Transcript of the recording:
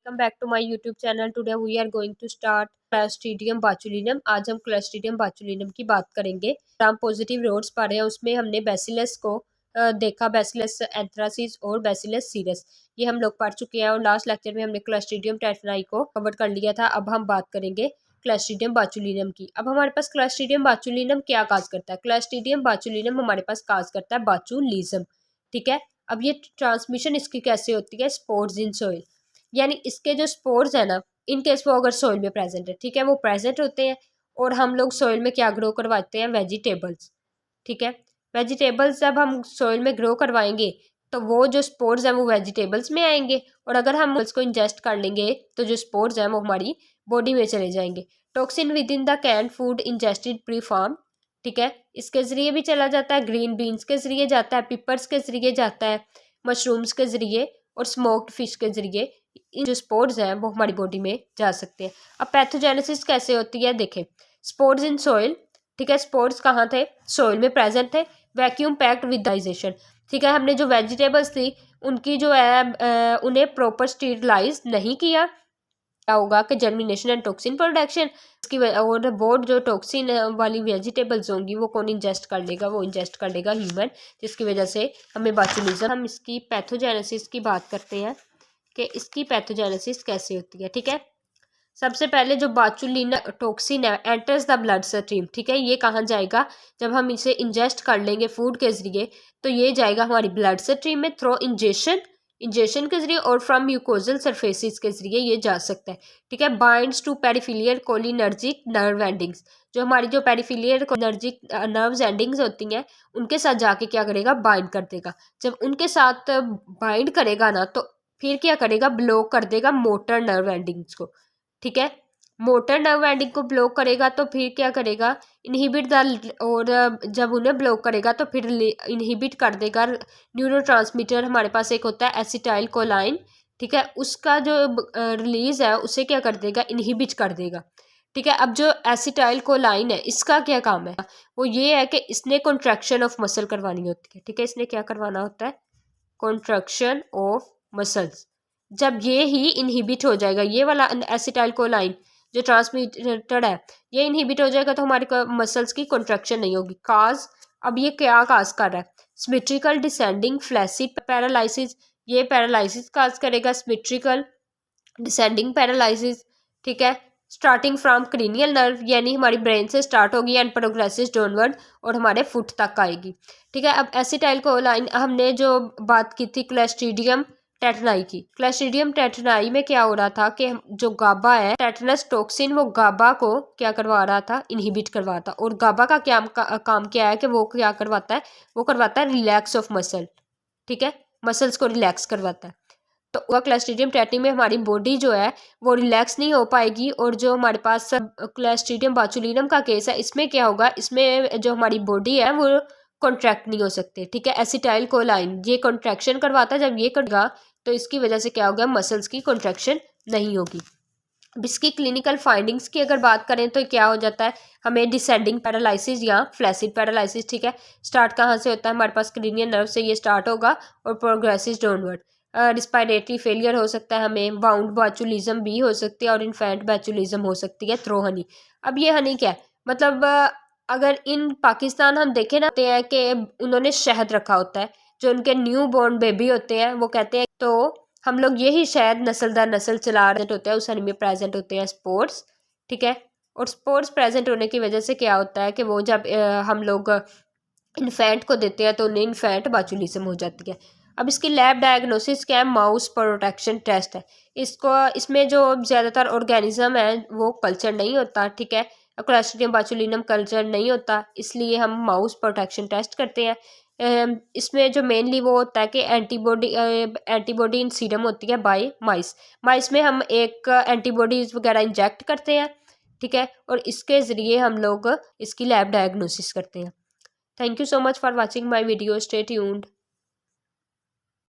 Welcome back to my YouTube channel. Today we are going to start clostridium botulinum. आज हम clostridium बाचुलिनम की बात करेंगे। ग्राम पॉजिटिव रोड्स पढ़े हैं, उसमें हमने बैसिलस को देखा, बैसिलस एंथ्रासिस और बैसिलस सीरस, ये हम लोग पढ़ चुके हैं। और लास्ट लेक्चर में हमने क्लोस्ट्रीडियम टेट्राई को कवर कर लिया था। अब हम बात करेंगे क्लोस्ट्रीडियम बाचुलिनम की। अब हमारे पास क्लोस्ट्रीडियम बाचुलिनम क्या काज करता है? क्लोस्ट्रीडियम बाचुलिनम हमारे पास काज करता है बाचुलिज्म। ठीक है, अब ये ट्रांसमिशन इसकी कैसे होती है? स्पोर्स इन सॉइल, यानी इसके जो स्पोर्स है ना, इन केस वो अगर सॉइल में प्रेजेंट है, ठीक है, वो प्रेजेंट होते हैं। और हम लोग सॉइल में क्या ग्रो करवाते हैं? वेजिटेबल्स। ठीक है, वेजिटेबल्स जब हम सॉइल में ग्रो करवाएंगे तो वो जो स्पोर्स हैं वो वेजिटेबल्स में आएंगे, और अगर हम उसको इंजेस्ट कर लेंगे तो जो स्पोर्स हैं वो हमारी बॉडी में चले जाएंगे। Toxin with in the can food ingested pre form, ठीक है, इसके जरिए भी चला जाता है, ग्रीन बीन्स के जरिए जाता है, पिपर्स के जरिए जाता है, मशरूम्स के जरिए और स्मोक्ड फिश के जरिए इन जो स्पोर्स हैं वो हमारी बॉडी में जा सकते हैं। अब पैथोजेनेसिस कैसे होती है? देखें, स्पोर्स इन सॉइल, ठीक है, स्पोर्स कहाँ थे? सॉइल में प्रेजेंट थे, वैक्यूम पैक्ड विद डाइजेशन। ठीक है, हमने जो वेजिटेबल्स थी उनकी जो है उन्हें प्रॉपर स्टीरलाइज नहीं किया, क्या होगा कि जर्मिनेशन एंड टॉक्सिन प्रोडक्शन इसकी और वो जो टॉक्सिन वाली वेजिटेबल्स होंगी वो कौन इंजेस्ट कर लेगा? वो इंजेस्ट कर लेगा ह्यूमन, जिसकी वजह से हमें बाचुलिज्म। हम इसकी पैथोजेनेसिस की बात करते हैं कि इसकी पैथोजेनेसिस कैसे होती है। ठीक है, सबसे पहले जो बाचुलिना टॉक्सिन है एंटर्स द ब्लड स्ट्रीम। ठीक है, ये कहाँ जाएगा? जब हम इसे इंजेस्ट कर लेंगे फूड के जरिए तो ये जाएगा हमारी ब्लड स्ट्रीम में थ्रो इंजेक्शन के जरिए, और फ्रॉम म्यूकोजल सरफेसिस के जरिए ये जा सकता है। ठीक है, binds to peripheral cholinergic nerve endings, जो हमारी जो पेरिफिलियर कोलिनर्जिक नर्व्स एंडिंग्स होती हैं उनके साथ जाके क्या करेगा? बाइंड कर देगा। जब उनके साथ बाइंड करेगा ना तो फिर क्या करेगा? ब्लॉक कर देगा मोटर नर्व एंडिंग्स को। ठीक है, मोटर नर्व एंडिंग को ब्लॉक करेगा तो फिर क्या करेगा? इनहिबिट द, और जब उन्हें ब्लॉक करेगा तो फिर इनहिबिट कर देगा न्यूरोट्रांसमीटर। हमारे पास एक होता है एसिटाइल कोलाइन, ठीक है, उसका जो रिलीज है उसे क्या कर देगा? इनहिबिट कर देगा। ठीक है, अब जो एसिटाइल कोलाइन है इसका क्या काम है? वो ये है कि इसने कॉन्ट्रैक्शन ऑफ मसल करवानी होती है। ठीक है, इसने क्या करवाना होता है? Contraction of muscles. जब ये ही इनहिबिट हो जाएगा, ये वाला एसिटाइल कोलाइन जो ट्रांसमिटेड है ये इनहिबिट हो जाएगा तो हमारे मसल्स की कॉन्ट्रैक्शन नहीं होगी। काज, अब ये क्या काज कर रहा है? सिमेट्रिकल डिसेंडिंग फ्लैसिड पैरालिसिस, ये पैरालिसिस काज करेगा, सिमेट्रिकल डिसेंडिंग पैरालिसिस। ठीक है, स्टार्टिंग फ्रॉम क्रीनियल नर्व, यानी हमारी ब्रेन से स्टार्ट होगी एंड प्रोग्रेसिस डाउनवर्ड और हमारे फुट तक आएगी। ठीक है, अब एसिटाइल कोलाइन हमने जो बात की थी क्लोस्ट्रीडियम टेटनाई की। क्लोस्ट्रीडियम टेटनाई में क्या हो रहा था कि जो गाबा है टेटनस टॉक्सिन, वो गाबा को क्या करवा रहा था? इनहिबिट करवा था। और गाबा का क्या काम क्या है कि वो क्या करवाता है? वो करवाता है रिलैक्स ऑफ मसल। ठीक है, मसल्स को रिलैक्स करवाता है। तो वह क्लोस्ट्रीडियम टेटनी में हमारी बॉडी जो है वो रिलैक्स नहीं हो पाएगी। और जो हमारे पास क्लोस्ट्रीडियम बाचुलिनम का केस है इसमें क्या होगा? इसमें जो हमारी बॉडी है वो कॉन्ट्रैक्ट नहीं हो सकते। ठीक है, एसिटाइल कोलाइन ये कॉन्ट्रैक्शन करवाता है, जब ये करेगा तो इसकी वजह से क्या होगा? मसल्स की कॉन्ट्रैक्शन नहीं होगी। अब इसकी क्लिनिकल फाइंडिंग्स की अगर बात करें तो क्या हो जाता है? हमें डिसेंडिंग पैरालिसिस या फ्लैसिड पैरालिसिस, ठीक है, स्टार्ट कहाँ से होता है? हमारे पास क्रीनियल नर्व से ये स्टार्ट होगा और प्रोग्रेसिस डाउनवर्ड। रिस्पायरेटरी फेलियर हो सकता है, हमें बाउंड बाचुलिज्म भी हो सकती है और इन्फेंट बाचुलिज्म हो सकती है थ्रो हनी। अब ये हनी क्या है? मतलब अगर इन पाकिस्तान हम देखें ना तो है कि उन्होंने शहद रखा होता है, जो उनके न्यू बॉर्न बेबी होते हैं वो कहते हैं, तो हम लोग यही शायद नस्ल दर नस्ल चला रहे होते हैं, उस हनी में प्रेजेंट होते हैं स्पोर्ट्स। ठीक है, और स्पोर्ट्स प्रेजेंट होने की वजह से क्या होता है कि वो जब हम लोग इन्फेंट को देते हैं तो उन्हें इन्फेंट बाचुलिज्म हो जाती है। अब इसकी लैब डायग्नोसिस क्या है? माउस प्रोटेक्शन टेस्ट है। इसमें जो ज़्यादातर ऑर्गेनिज्म है वो कल्चर नहीं होता। ठीक है, क्लोस्ट्रीडियम बाचुलिनम कल्चर नहीं होता, इसलिए हम माउस प्रोटेक्शन टेस्ट करते हैं। इसमें जो मेनली वो होता है कि एंटीबॉडी इन सीरम होती है बाय माइस में हम एक एंटीबॉडीज़ वगैरह इंजेक्ट करते हैं। ठीक है, और इसके ज़रिए हम लोग इसकी लैब डायग्नोसिस करते हैं। Thank you so much for watching my video, stay tuned.